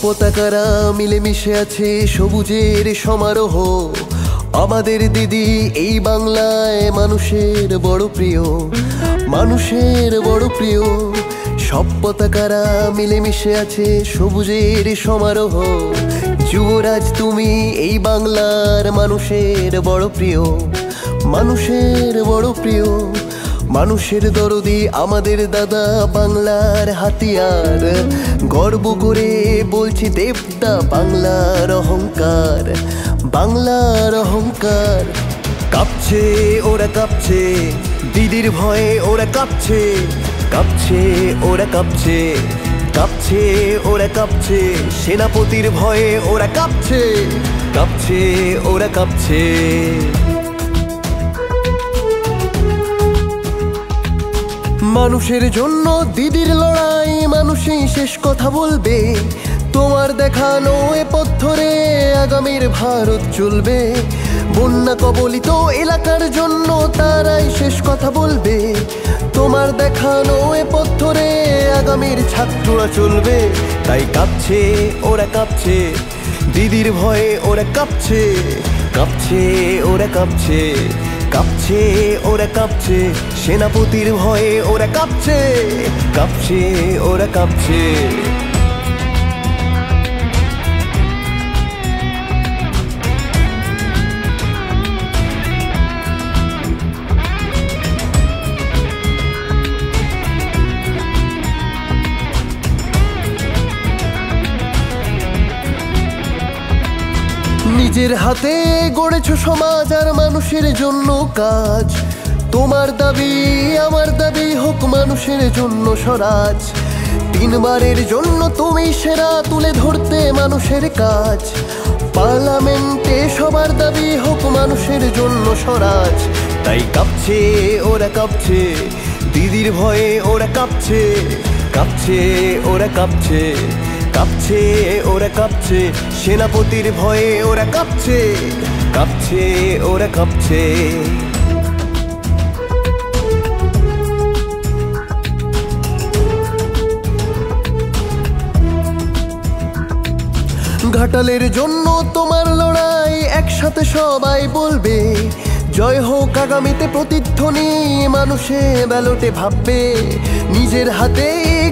পতাকারা মিলেমিশে আছে সবুজের সমারোহ। আমাদের দিদি এই বাংলায় মানুষের বড় প্রিয়, মানুষের বড় প্রিয়। সব পতাকারা মিলেমিশে আছে সবুজের সমারোহ। যুবরাজ তুমি এই বাংলার মানুষের বড় প্রিয়, মানুষের বড় প্রিয়। মানুষের দরদি আমাদের দাদা বাংলার হাতিয়ার। গর্ব করে বলছি দেবদা বাংলার অহংকার, বাংলার অহংকার। কাঁপছে ওরা কাঁপছে, দিদির ভয়ে ওরা কাঁপছে, কাঁপছে ওরা কাঁপছে, কাঁপছে ওরা কাঁপছে। সেনাপতির ভয়ে ওরা কাঁপছে, কাঁপছে ওরা কাঁপছে। মানুষের জন্য দিদির লড়াই, মানুষই শেষ কথা বলবে। তোমার দেখানো এ পথ ধরে আগামীর ভারত চলবে। বন্যা কবলিত এলাকার জন্য তারাই শেষ কথা বলবে। তোমার দেখানো এ পথ ধরে আগামীর ছাত্ররা চলবে। তাই কাঁপছে ওরা কাঁপছে, দিদির ভয়ে ওরা কাঁপছে, কাঁপছে ওরা কাঁপছে, কাঁপছে ওরা কাঁপছে। সেনাপতির ভয়ে ওরা কাঁপছে, কাঁপছে ওরা কাঁপছে। নিজের হাতে গড়েছ সমাজ আর মানুষের জন্য কাজ। তোমার দাবি আমার দাবি হোক মানুষের জন্য স্বরাজ। তিনবারের জন্য তুমি সেরা তুলে ধরতে মানুষের কাজ। পার্লামেন্টে সবার দাবি হোক মানুষের জন্য স্বরাজ। তাই কাঁপছে ওরা কাঁপছে, দিদির ভয়ে ওরা কাঁপছে, কাঁপছে ওরা কাঁপছে, কাঁপছে ওরা কাঁপছে। সেনাপতির ভয়ে ওরা কাঁপছে, কাঁপছে ওরা কাঁপছে। ঘাটালের জন্য তোমার লড়াই একসাথে সবাই বলবে। জয় হোক আগামীতে প্রতিধ্বনি মানুষে ব্যালটে ভাববে। নিজের হাতে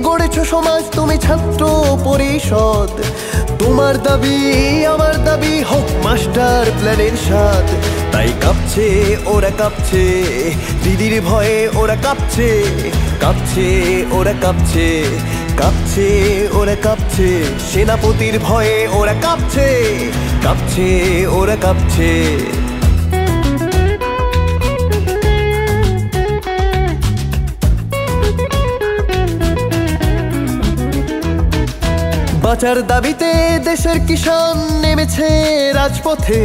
গড়েছ সমাজ তুমি ছাত্র পরিষদ। তোমার দাবি আমার দাবি হোক মাস্টার প্ল্যানের স্বাদ। তাই কাঁপছে ওরা কাঁপছে, দিদির ভয়ে ওরা কাঁপছে, কাঁপছে ওরা কাঁপছে, কাঁপছে ওরা কাঁপছে। সেনাপতির ভয়ে ওরা কাঁপছে, কাঁপছে ওরা কাঁপছে। বাঁচার দাবিতে দেশের কিষান নেমেছে রাজপথে।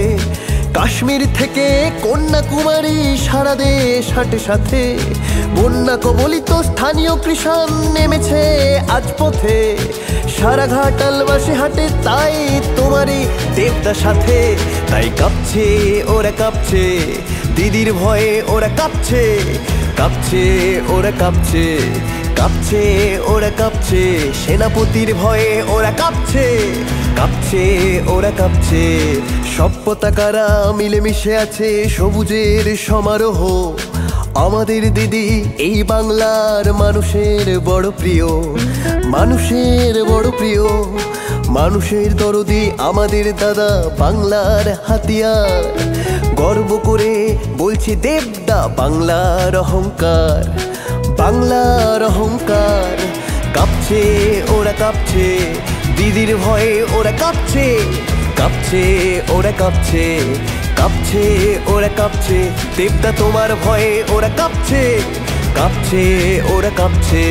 কাশ্মীর থেকে কন্যাকুমারী সারা দেশ হাটে সাথে। বন্যা কবলিত স্থানীয় কৃষাণ নেমেছে আজ পথে। সারা ঘাটালবাসী হাটে তাই তোমারই দেবদা সাথে। তাই কাঁপছে ওরা কাঁপছে, দিদির ভয়ে ওরা কাঁপছে, কাঁপছে ওরা কাঁপছে, কাঁপছে ওরা কাঁপছে। সেনাপতির ভয়ে ওরা কাঁপছে, কাঁপছে ওরা কাঁপছে। সব পতাকারা মিলেমিশে আছে সবুজের সমারোহ। আমাদের দিদি এই বাংলার মানুষের বড় প্রিয়, মানুষের বড় প্রিয়। মানুষের দরদি আমাদের দাদা বাংলার হাতিয়ার। গর্ব করে বলছি দেবদা বাংলার অহংকার, বাংলার অহংকার। কাঁপছে ওরা কাঁপছে, দিদির ভয়ে ওরা কাঁপছে, কাঁপছে ওরা কাঁপছে, কাঁপছে ওরা কাঁপছে। দেবদা তোমার ভয়ে ওরা কাঁপছে, কাঁপছে ওরা কাঁপছে।